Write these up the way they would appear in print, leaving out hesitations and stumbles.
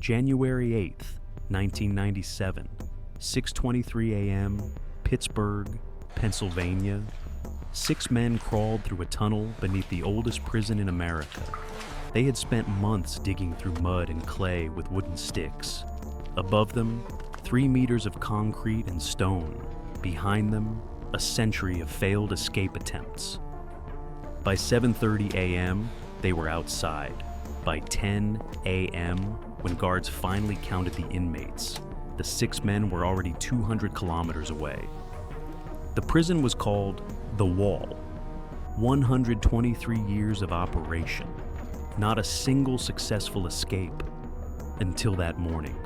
January 8th, 1997, 6:23 a.m., Pittsburgh, Pennsylvania. 6 men crawled through a tunnel beneath the oldest prison in America. They had spent months digging through mud and clay with wooden sticks. Above them, 3 meters of concrete and stone. Behind them, a century of failed escape attempts. By 7:30 a.m., they were outside. By 10 a.m., when guards finally counted the inmates, the 6 men were already 200 kilometers away. The prison was called The Wall. 123 years of operation. Not a single successful escape. Until that morning.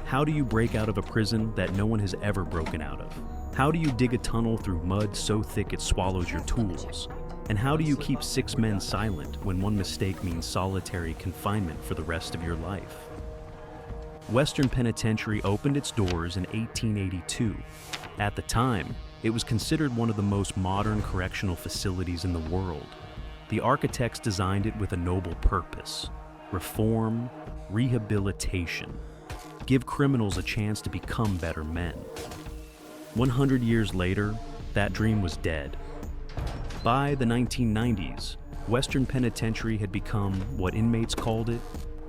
How do you break out of a prison that no one has ever broken out of? How do you dig a tunnel through mud so thick it swallows your tools? And how do you keep 6 men silent when one mistake means solitary confinement for the rest of your life? Western Penitentiary opened its doors in 1882. At the time, it was considered one of the most modern correctional facilities in the world. The architects designed it with a noble purpose: reform, rehabilitation. Give criminals a chance to become better men. 100 years later, that dream was dead. By the 1990s, Western Penitentiary had become what inmates called it,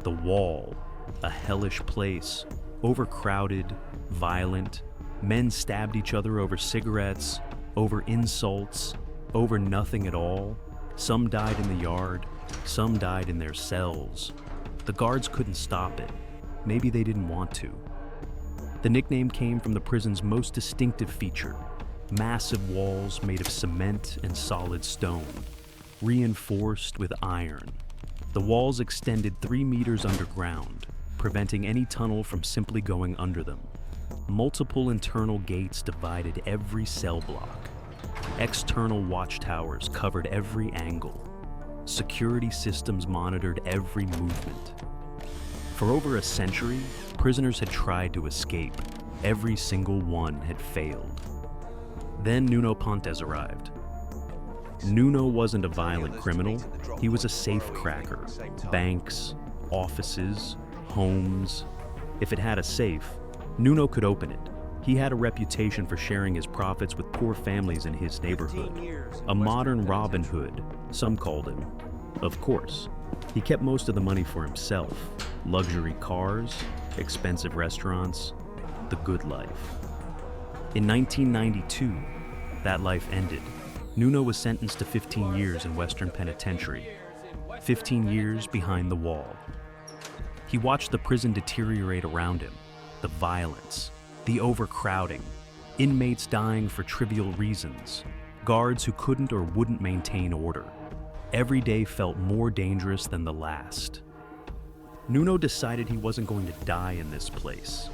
the Wall, a hellish place, overcrowded, violent. Men stabbed each other over cigarettes, over insults, over nothing at all. Some died in the yard, some died in their cells. The guards couldn't stop it. Maybe they didn't want to. The nickname came from the prison's most distinctive feature: massive walls made of cement and solid stone, reinforced with iron. The walls extended 3 meters underground, preventing any tunnel from simply going under them. Multiple internal gates divided every cell block. External watchtowers covered every angle. Security systems monitored every movement. For over a century, prisoners had tried to escape. Every single one had failed. Then Nuno Pontes arrived. Nuno wasn't a violent criminal. He was a safecracker. Banks, offices, homes. If it had a safe, Nuno could open it. He had a reputation for sharing his profits with poor families in his neighborhood. A modern Robin Hood, some called him. Of course, he kept most of the money for himself. Luxury cars, expensive restaurants, the good life. In 1992, that life ended. Nuno was sentenced to 15 years in Western Penitentiary. 15 years behind the wall. He watched the prison deteriorate around him. The violence, the overcrowding, inmates dying for trivial reasons, guards who couldn't or wouldn't maintain order. Every day felt more dangerous than the last. Nuno decided he wasn't going to die in this place.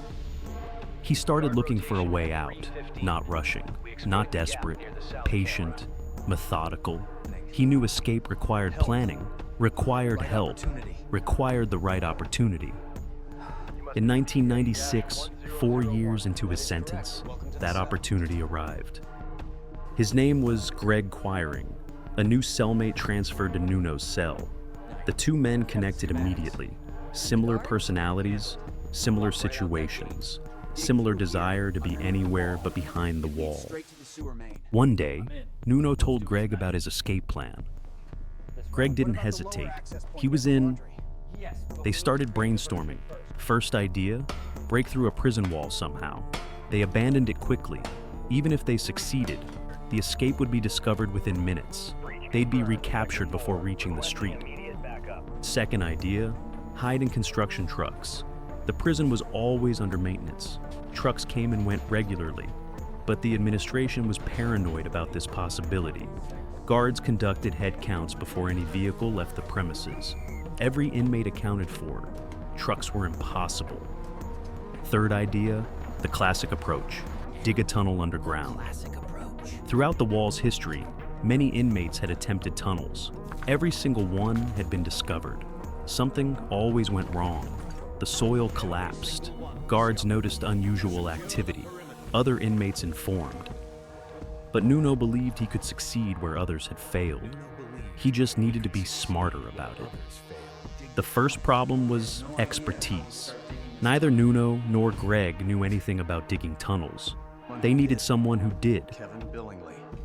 He started looking for a way out, not rushing, not desperate, patient, methodical. He knew escape required planning, required help, required the right opportunity. In 1996, 4 years into his sentence, that opportunity arrived. His name was Greg Quiring. A new cellmate transferred to Nuno's cell. The 2 men connected immediately. Similar personalities, similar situations, similar desire to be anywhere but behind the wall. One day, Nuno told Greg about his escape plan. Greg didn't hesitate. He was in. They started brainstorming. First idea, break through a prison wall somehow. They abandoned it quickly. Even if they succeeded, the escape would be discovered within minutes. They'd be recaptured before reaching the street. Second idea, hide in construction trucks. The prison was always under maintenance. Trucks came and went regularly, but the administration was paranoid about this possibility. Guards conducted head counts before any vehicle left the premises. Every inmate accounted for. Trucks were impossible. Third idea, the classic approach: dig a tunnel underground. Throughout the wall's history, many inmates had attempted tunnels. Every single one had been discovered. Something always went wrong. The soil collapsed. Guards noticed unusual activity. Other inmates informed. But Nuno believed he could succeed where others had failed. He just needed to be smarter about it. The first problem was expertise. Neither Nuno nor Greg knew anything about digging tunnels. They needed someone who did.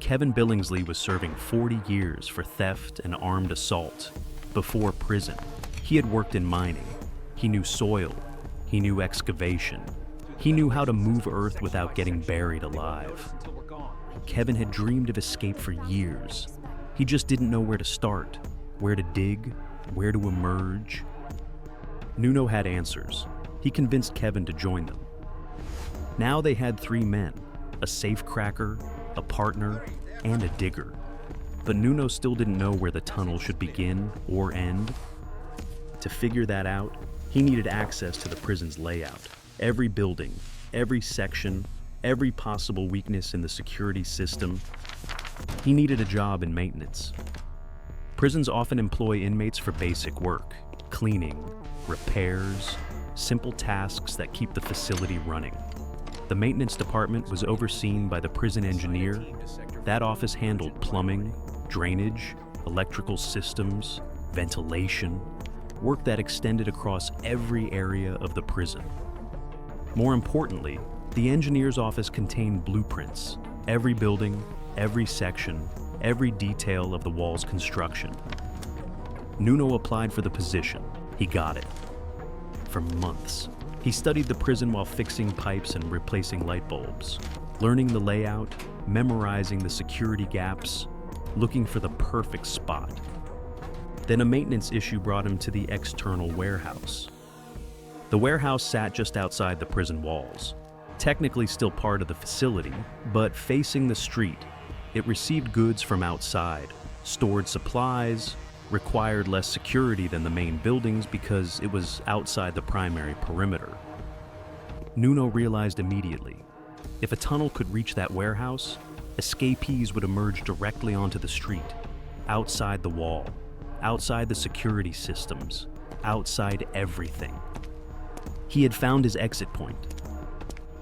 Kevin Billingsley was serving 40 years for theft and armed assault. Before prison, he had worked in mining. He knew soil. He knew excavation. He knew how to move earth without getting buried alive. Kevin had dreamed of escape for years. He just didn't know where to start, where to dig, where to emerge. Nuno had answers. He convinced Kevin to join them. Now they had 3 men, a safecracker, a partner, and a digger. But Nuno still didn't know where the tunnel should begin or end. To figure that out, he needed access to the prison's layout. Every building, every section, every possible weakness in the security system. He needed a job in maintenance. Prisons often employ inmates for basic work, cleaning, repairs, simple tasks that keep the facility running. The maintenance department was overseen by the prison engineer. That office handled plumbing, drainage, electrical systems, ventilation, work that extended across every area of the prison. More importantly, the engineer's office contained blueprints, every building, every section, every detail of the wall's construction. Nuno applied for the position. He got it. For months, he studied the prison while fixing pipes and replacing light bulbs, learning the layout, memorizing the security gaps, looking for the perfect spot. Then a maintenance issue brought him to the external warehouse. The warehouse sat just outside the prison walls, technically still part of the facility, but facing the street. It received goods from outside, stored supplies, required less security than the main buildings because it was outside the primary perimeter. Nuno realized immediately, if a tunnel could reach that warehouse, escapees would emerge directly onto the street, outside the wall, outside the security systems, outside everything. He had found his exit point.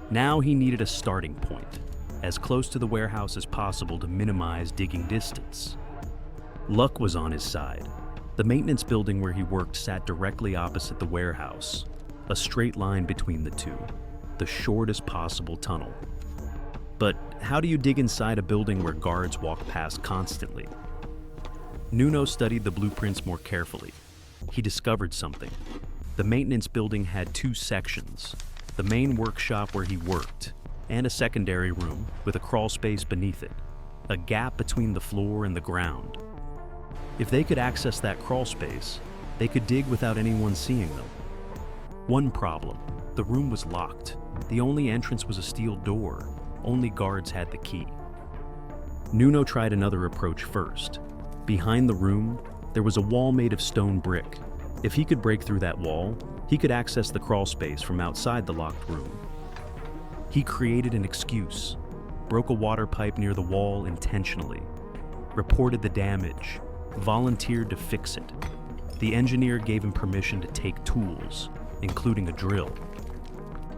Now he needed a starting point, as close to the warehouse as possible to minimize digging distance. Luck was on his side. The maintenance building where he worked sat directly opposite the warehouse, a straight line between the two, the shortest possible tunnel. But how do you dig inside a building where guards walk past constantly? Nuno studied the blueprints more carefully. He discovered something. The maintenance building had 2 sections, the main workshop where he worked, and a secondary room with a crawl space beneath it, a gap between the floor and the ground. If they could access that crawl space, they could dig without anyone seeing them. One problem, the room was locked. The only entrance was a steel door. Only guards had the key. Nuno tried another approach first. Behind the room, there was a wall made of stone brick. If he could break through that wall, he could access the crawl space from outside the locked room. He created an excuse, broke a water pipe near the wall intentionally, reported the damage, volunteered to fix it. The engineer gave him permission to take tools, including a drill.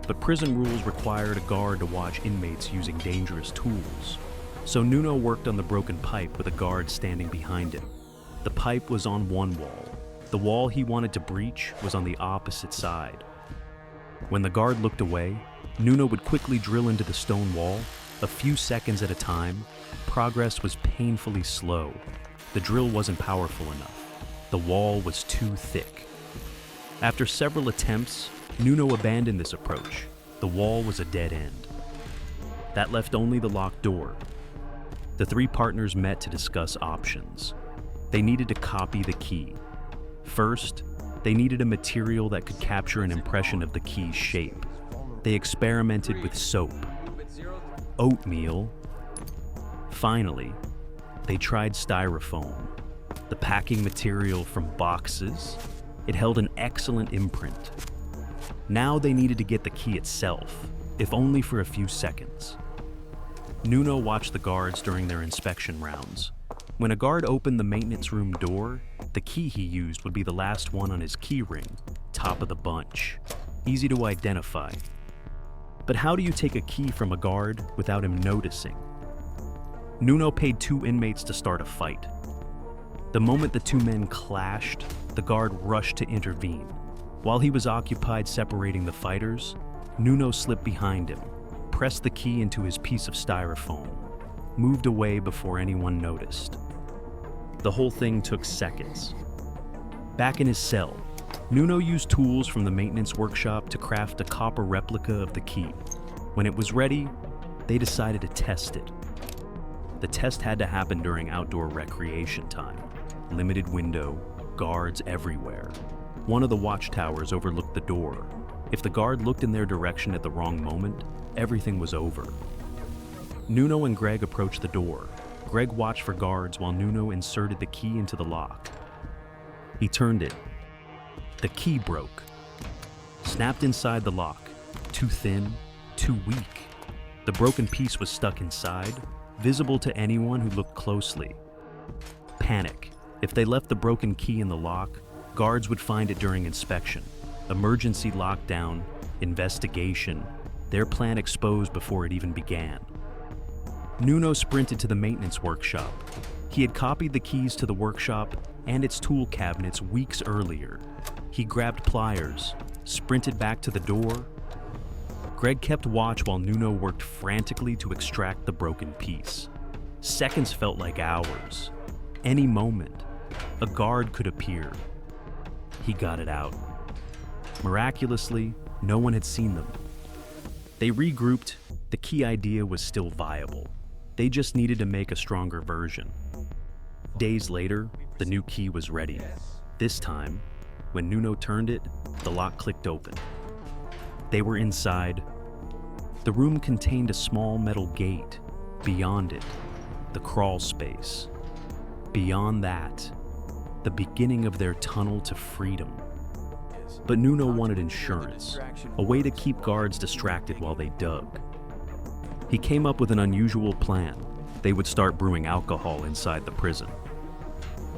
But prison rules required a guard to watch inmates using dangerous tools. So Nuno worked on the broken pipe with a guard standing behind him. The pipe was on one wall. The wall he wanted to breach was on the opposite side. When the guard looked away, Nuno would quickly drill into the stone wall. A few seconds at a time, progress was painfully slow. The drill wasn't powerful enough. The wall was too thick. After several attempts, Nuno abandoned this approach. The wall was a dead end. That left only the locked door. The 3 partners met to discuss options. They needed to copy the key. First, they needed a material that could capture an impression of the key's shape. They experimented with soap, oatmeal. Finally, they tried Styrofoam, the packing material from boxes. It held an excellent imprint. Now they needed to get the key itself, if only for a few seconds. Nuno watched the guards during their inspection rounds. When a guard opened the maintenance room door, the key he used would be the last one on his key ring, top of the bunch. Easy to identify. But how do you take a key from a guard without him noticing? Nuno paid 2 inmates to start a fight. The moment the two men clashed, the guard rushed to intervene. While he was occupied separating the fighters, Nuno slipped behind him, pressed the key into his piece of styrofoam, moved away before anyone noticed. The whole thing took seconds. Back in his cell, Nuno used tools from the maintenance workshop to craft a copper replica of the key. When it was ready, they decided to test it. The test had to happen during outdoor recreation time. Limited window, guards everywhere. One of the watchtowers overlooked the door. If the guard looked in their direction at the wrong moment, everything was over. Nuno and Greg approached the door. Greg watched for guards while Nuno inserted the key into the lock. He turned it. The key broke. Snapped inside the lock. Too thin, too weak. The broken piece was stuck inside, visible to anyone who looked closely. Panic. If they left the broken key in the lock, guards would find it during inspection. Emergency lockdown, investigation, their plan exposed before it even began. Nuno sprinted to the maintenance workshop. He had copied the keys to the workshop and its tool cabinets weeks earlier. He grabbed pliers, sprinted back to the door. Greg kept watch while Nuno worked frantically to extract the broken piece. Seconds felt like hours. Any moment, a guard could appear. He got it out. Miraculously, no one had seen them. They regrouped. The key idea was still viable. They just needed to make a stronger version. Days later, the new key was ready. This time, when Nuno turned it, the lock clicked open. They were inside. The room contained a small metal gate. Beyond it, the crawl space. Beyond that, the beginning of their tunnel to freedom. But Nuno wanted insurance, a way to keep guards distracted while they dug. He came up with an unusual plan. They would start brewing alcohol inside the prison.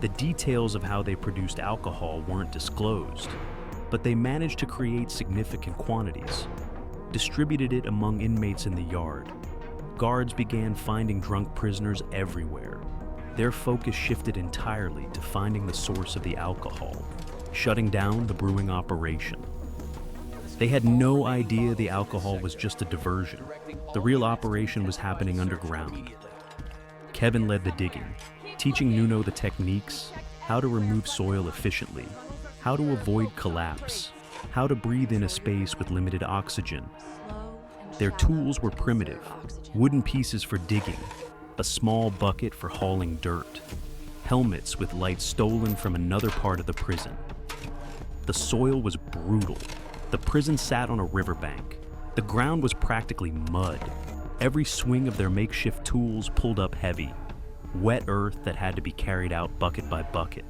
The details of how they produced alcohol weren't disclosed, but they managed to create significant quantities, distributed it among inmates in the yard. Guards began finding drunk prisoners everywhere. Their focus shifted entirely to finding the source of the alcohol, shutting down the brewing operation. They had no idea the alcohol was just a diversion. The real operation was happening underground. Kevin led the digging, teaching Nuno the techniques, how to remove soil efficiently, how to avoid collapse, how to breathe in a space with limited oxygen. Their tools were primitive, wooden pieces for digging, a small bucket for hauling dirt, helmets with lights stolen from another part of the prison. The soil was brutal. The prison sat on a riverbank. The ground was practically mud. Every swing of their makeshift tools pulled up heavy, wet earth that had to be carried out bucket by bucket.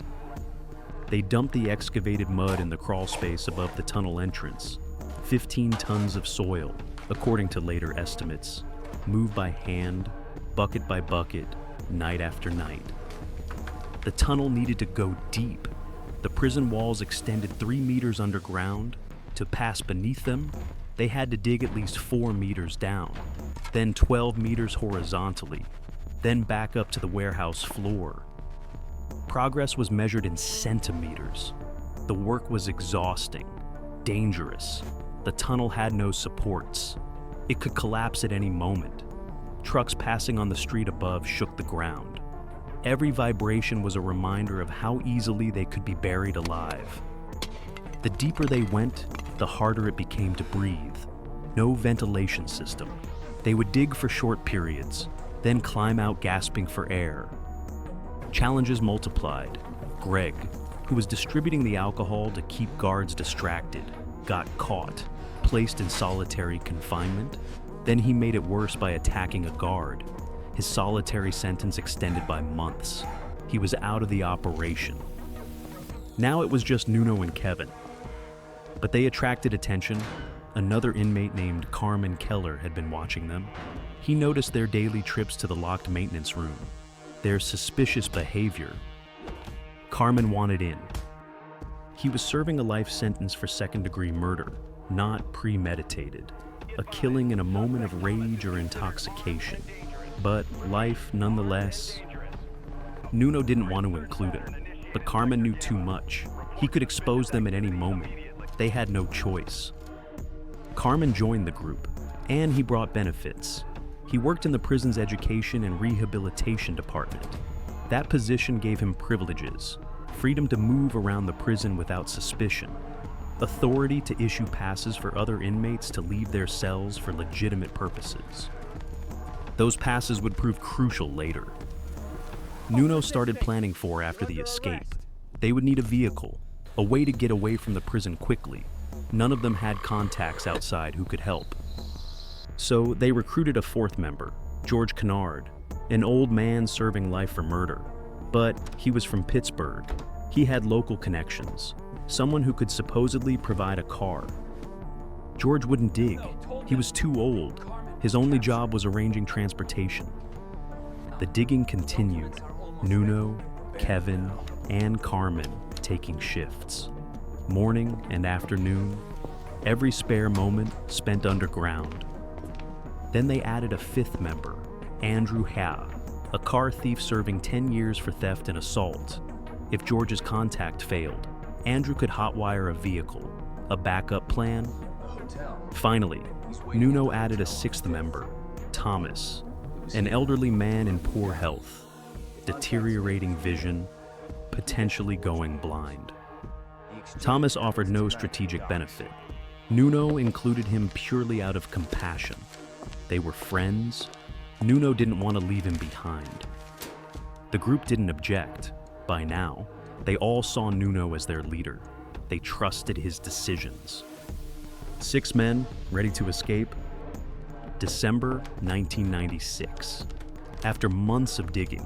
They dumped the excavated mud in the crawl space above the tunnel entrance. 15 tons of soil, according to later estimates, moved by hand, bucket by bucket, night after night. The tunnel needed to go deep. The prison walls extended 3 meters underground. To pass beneath them, they had to dig at least 4 meters down, then 12 meters horizontally, then back up to the warehouse floor. Progress was measured in centimeters. The work was exhausting, dangerous. The tunnel had no supports. It could collapse at any moment. Trucks passing on the street above shook the ground. Every vibration was a reminder of how easily they could be buried alive. The deeper they went, the harder it became to breathe. No ventilation system. They would dig for short periods, then climb out gasping for air. Challenges multiplied. Greg, who was distributing the alcohol to keep guards distracted, got caught, placed in solitary confinement. Then he made it worse by attacking a guard. His solitary sentence extended by months. He was out of the operation. Now it was just Nuno and Kevin. But they attracted attention. Another inmate named Carmen Keller had been watching them. He noticed their daily trips to the locked maintenance room, their suspicious behavior. Carmen wanted in. He was serving a life sentence for second-degree murder, not premeditated, a killing in a moment of rage or intoxication, but life nonetheless. Nuno didn't want to include him, but Carmen knew too much. He could expose them at any moment. They had no choice. Carmen joined the group, and he brought benefits. He worked in the prison's education and rehabilitation department. That position gave him privileges, freedom to move around the prison without suspicion, authority to issue passes for other inmates to leave their cells for legitimate purposes. Those passes would prove crucial later. Nuno started planning for after the escape. They would need a vehicle, a way to get away from the prison quickly. None of them had contacts outside who could help. So they recruited a fourth member, George Kennard, an old man serving life for murder. But he was from Pittsburgh. He had local connections, someone who could supposedly provide a car. George wouldn't dig. He was too old. His only job was arranging transportation. The digging continued. Nuno, Kevin, and Carmen taking shifts. Morning and afternoon, every spare moment spent underground. Then they added a fifth member, Andrew Hare, a car thief serving 10 years for theft and assault. If George's contact failed, Andrew could hotwire a vehicle, a backup plan. Finally, Nuno added a sixth member, Thomas, an elderly man in poor health, deteriorating vision, potentially going blind. Thomas offered no strategic benefit. Nuno included him purely out of compassion. They were friends. Nuno didn't want to leave him behind. The group didn't object. By now, they all saw Nuno as their leader. They trusted his decisions. 6 men ready to escape. December 1996. After months of digging,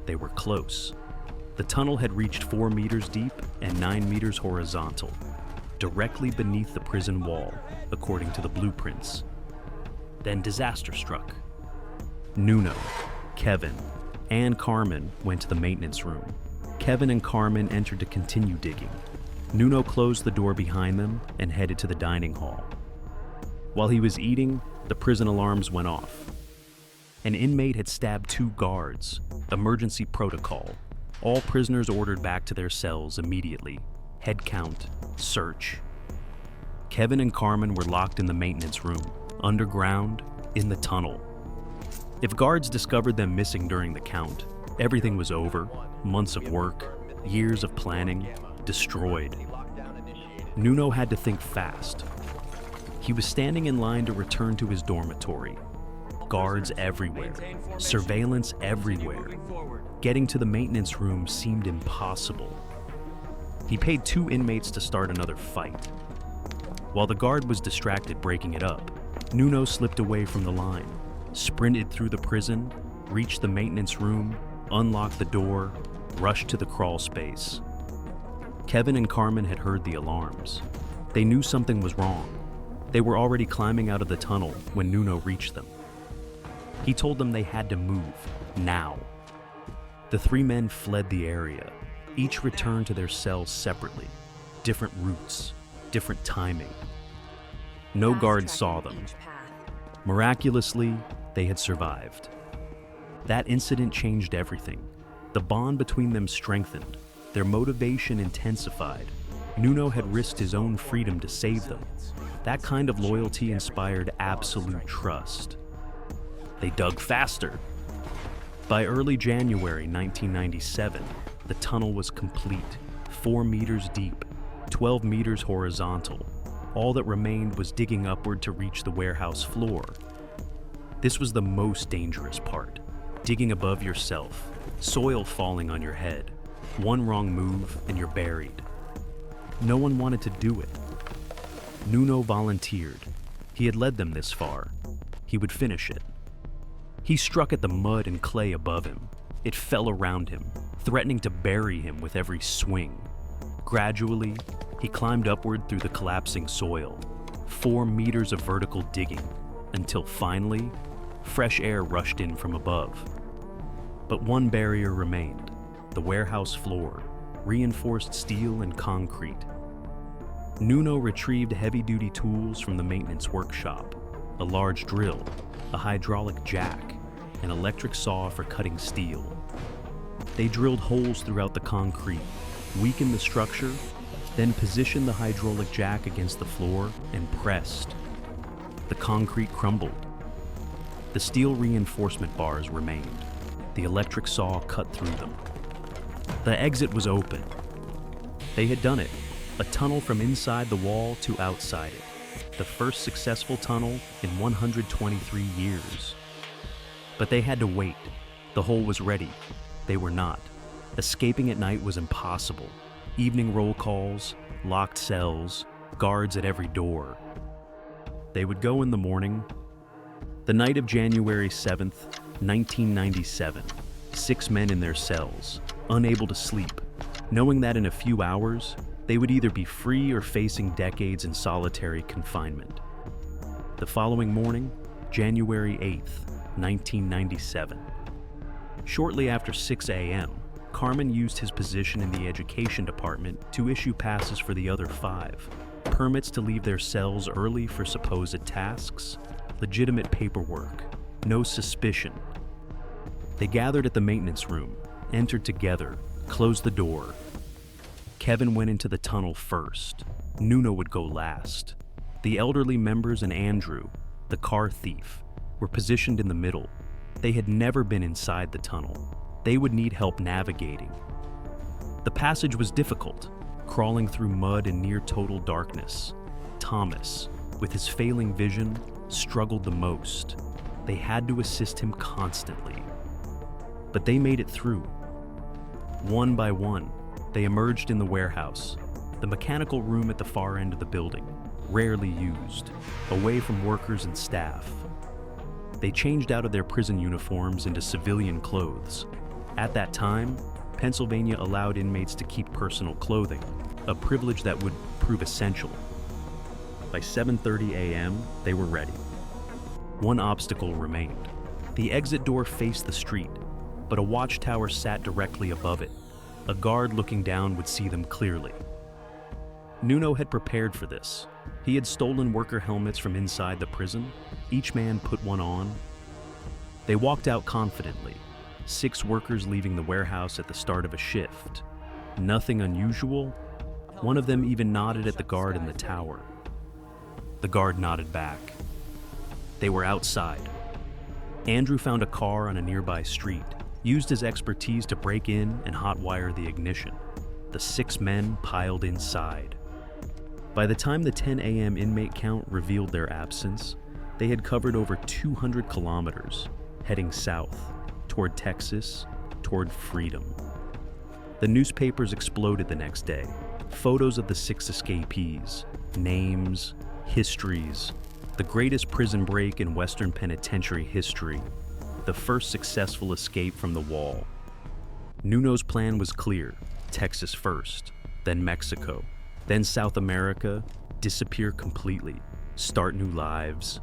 they were close. The tunnel had reached 4 meters deep and 9 meters horizontal, directly beneath the prison wall, according to the blueprints. Then disaster struck. Nuno, Kevin, and Carmen went to the maintenance room. Kevin and Carmen entered to continue digging. Nuno closed the door behind them and headed to the dining hall. While he was eating, the prison alarms went off. An inmate had stabbed 2 guards. Emergency protocol. All prisoners ordered back to their cells immediately. Head count, search. Kevin and Carmen were locked in the maintenance room, underground, in the tunnel. If guards discovered them missing during the count, everything was over. Months of work, years of planning, destroyed. Nuno had to think fast. He was standing in line to return to his dormitory. Guards everywhere, surveillance everywhere. Getting to the maintenance room seemed impossible. He paid 2 inmates to start another fight. While the guard was distracted breaking it up, Nuno slipped away from the line, sprinted through the prison, reached the maintenance room, unlocked the door, rushed to the crawl space. Kevin and Carmen had heard the alarms. They knew something was wrong. They were already climbing out of the tunnel when Nuno reached them. He told them they had to move, now. The 3 men fled the area. Each returned to their cells separately. Different routes, different timing. No guards saw them. Miraculously, they had survived. That incident changed everything. The bond between them strengthened. Their motivation intensified. Nuno had risked his own freedom to save them. That kind of loyalty inspired absolute trust. They dug faster. By early January 1997, the tunnel was complete, 4 meters deep, 12 meters horizontal. All that remained was digging upward to reach the warehouse floor. This was the most dangerous part, digging above yourself, soil falling on your head. One wrong move and you're buried. No one wanted to do it. Nuno volunteered. He had led them this far. He would finish it. He struck at the mud and clay above him. It fell around him, threatening to bury him with every swing. Gradually, he climbed upward through the collapsing soil, 4 meters of vertical digging, until finally, fresh air rushed in from above. But one barrier remained, the warehouse floor, reinforced steel and concrete. Nuno retrieved heavy-duty tools from the maintenance workshop, a large drill, a hydraulic jack, an electric saw for cutting steel. They drilled holes throughout the concrete, weakened the structure, then positioned the hydraulic jack against the floor and pressed. The concrete crumbled. The steel reinforcement bars remained. The electric saw cut through them. The exit was open. They had done it. A tunnel from inside the wall to outside it. The first successful tunnel in 123 years. But they had to wait. The hole was ready. They were not. Escaping at night was impossible. Evening roll calls, locked cells, guards at every door. They would go in the morning. The night of January 7th, 1997, 6 men in their cells, unable to sleep, knowing that in a few hours, they would either be free or facing decades in solitary confinement. The following morning, January 8th, 1997. Shortly after 6 a.m., Carmen used his position in the education department to issue passes for the other 5, permits to leave their cells early for supposed tasks, legitimate paperwork, no suspicion. They gathered at the maintenance room, entered together, closed the door. Kevin went into the tunnel first. Nuno would go last. The elderly members and Andrew, the car thief, were positioned in the middle. They had never been inside the tunnel. They would need help navigating. The passage was difficult, crawling through mud in near total darkness. Thomas, with his failing vision, struggled the most. They had to assist him constantly. But they made it through. One by one, they emerged in the warehouse, the mechanical room at the far end of the building, rarely used, away from workers and staff. They changed out of their prison uniforms into civilian clothes. At that time, Pennsylvania allowed inmates to keep personal clothing, a privilege that would prove essential. By 7:30 a.m., they were ready. One obstacle remained. The exit door faced the street, but a watchtower sat directly above it. A guard looking down would see them clearly. Nuno had prepared for this. He had stolen worker helmets from inside the prison. Each man put one on. They walked out confidently, 6 workers leaving the warehouse at the start of a shift. Nothing unusual. One of them even nodded at the guard in the tower. The guard nodded back. They were outside. Andrew found a car on a nearby street, used his expertise to break in and hotwire the ignition. The 6 men piled inside. By the time the 10 a.m. inmate count revealed their absence, they had covered over 200 kilometers, heading south, toward Texas, toward freedom. The newspapers exploded the next day. Photos of the 6 escapees, names, histories, the greatest prison break in Western penitentiary history, the first successful escape from the wall. Nuno's plan was clear: Texas first, then Mexico, then South America, disappear completely, start new lives.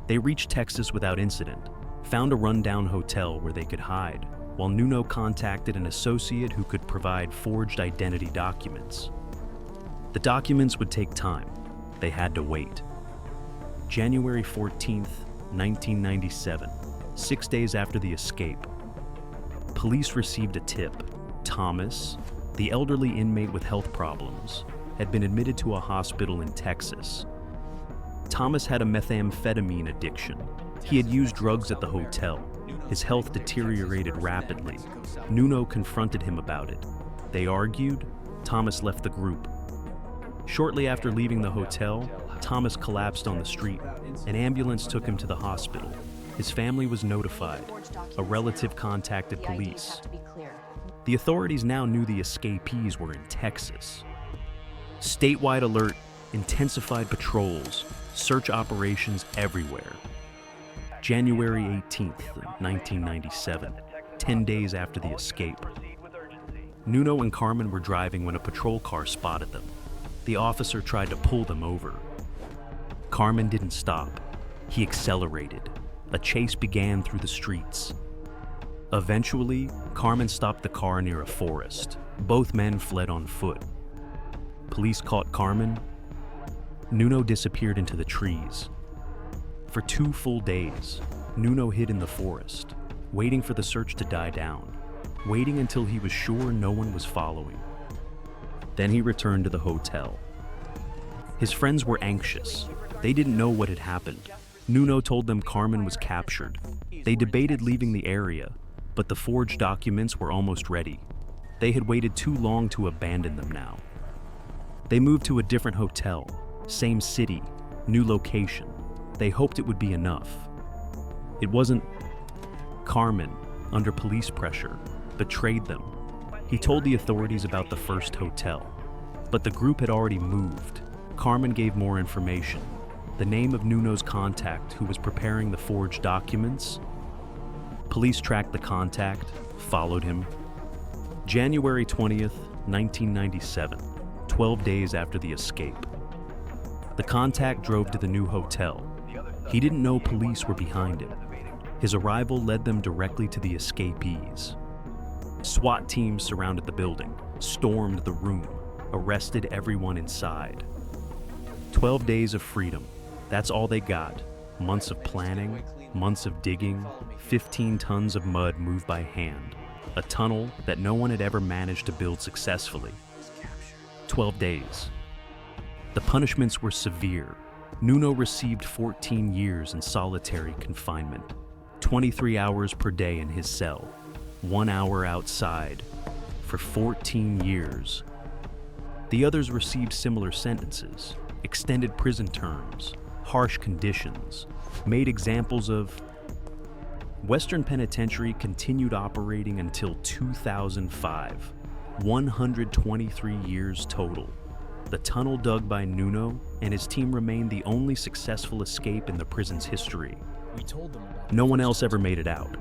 They reached Texas without incident, found a rundown hotel where they could hide, while Nuno contacted an associate who could provide forged identity documents. The documents would take time. They had to wait. January 14th, 1997, 6 days after the escape. Police received a tip. Thomas, the elderly inmate with health problems, had been admitted to a hospital in Texas. Thomas had a methamphetamine addiction. He had used drugs at the hotel. His health deteriorated rapidly. Nuno confronted him about it. They argued. Thomas left the group. Shortly after leaving the hotel, Thomas collapsed on the street. An ambulance took him to the hospital. His family was notified. A relative contacted police. The authorities now knew the escapees were in Texas. Statewide alert, intensified patrols, search operations everywhere. January 18th, 1997, 10 days after the escape. Nuno and Carmen were driving when a patrol car spotted them. The officer tried to pull them over. Carmen didn't stop. He accelerated. A chase began through the streets. Eventually, Carmen stopped the car near a forest. Both men fled on foot. Police caught Carmen. Nuno disappeared into the trees. For 2 full days, Nuno hid in the forest, waiting for the search to die down. waiting until he was sure no one was following. Then he returned to the hotel. His friends were anxious. They didn't know what had happened. Nuno told them Carmen was captured. They debated leaving the area, but the forged documents were almost ready. They had waited too long to abandon them now. They moved to a different hotel, same city, new location. They hoped it would be enough. It wasn't. Carmen, under police pressure, betrayed them. He told the authorities about the first hotel, but the group had already moved. Carmen gave more information. The name of Nuno's contact who was preparing the forged documents. Police tracked the contact, followed him. January 20th, 1997, 12 days after the escape. The contact drove to the new hotel. He didn't know police were behind him. His arrival led them directly to the escapees. SWAT teams surrounded the building, stormed the room, arrested everyone inside. 12 days of freedom. That's all they got. Months of planning, months of digging, 15 tons of mud moved by hand. A tunnel that no one had ever managed to build successfully. 12 days. The punishments were severe. Nuno received 14 years in solitary confinement, 23 hours per day in his cell, 1 hour outside, for 14 years. The others received similar sentences, extended prison terms, harsh conditions, made examples of. Western Penitentiary continued operating until 2005, 123 years total. The tunnel dug by Nuno and his team remained the only successful escape in the prison's history. No one else ever made it out.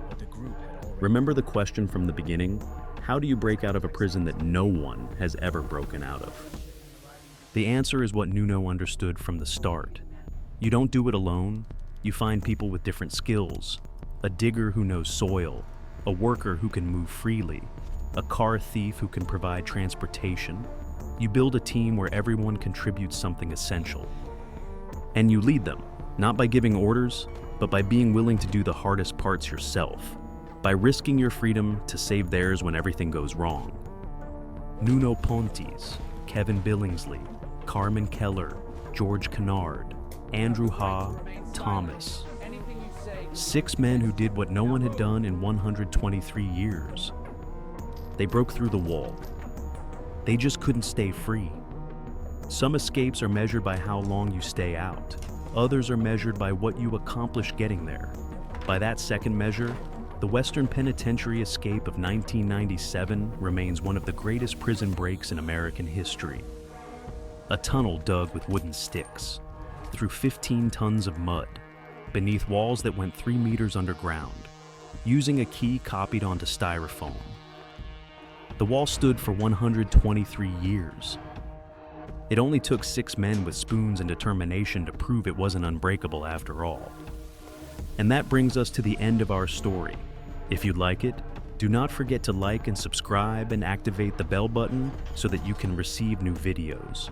Remember the question from the beginning? How do you break out of a prison that no one has ever broken out of? The answer is what Nuno understood from the start. You don't do it alone. You find people with different skills. A digger who knows soil, a worker who can move freely, a car thief who can provide transportation. You build a team where everyone contributes something essential. And you lead them, not by giving orders, but by being willing to do the hardest parts yourself, by risking your freedom to save theirs when everything goes wrong. Nuno Pontes, Kevin Billingsley, Carmen Keller, George Kennard, Andrew Ha, Thomas. 6 men who did what no one had done in 123 years. They broke through the wall. They just couldn't stay free. Some escapes are measured by how long you stay out. Others are measured by what you accomplish getting there. By that second measure, the Western Penitentiary escape of 1997 remains one of the greatest prison breaks in American history. A tunnel dug with wooden sticks, through 15 tons of mud, beneath walls that went 3 meters underground, using a key copied onto Styrofoam. The wall stood for 123 years. It only took 6 men with spoons and determination to prove it wasn't unbreakable after all. And that brings us to the end of our story. If you like it, do not forget to like and subscribe and activate the bell button so that you can receive new videos.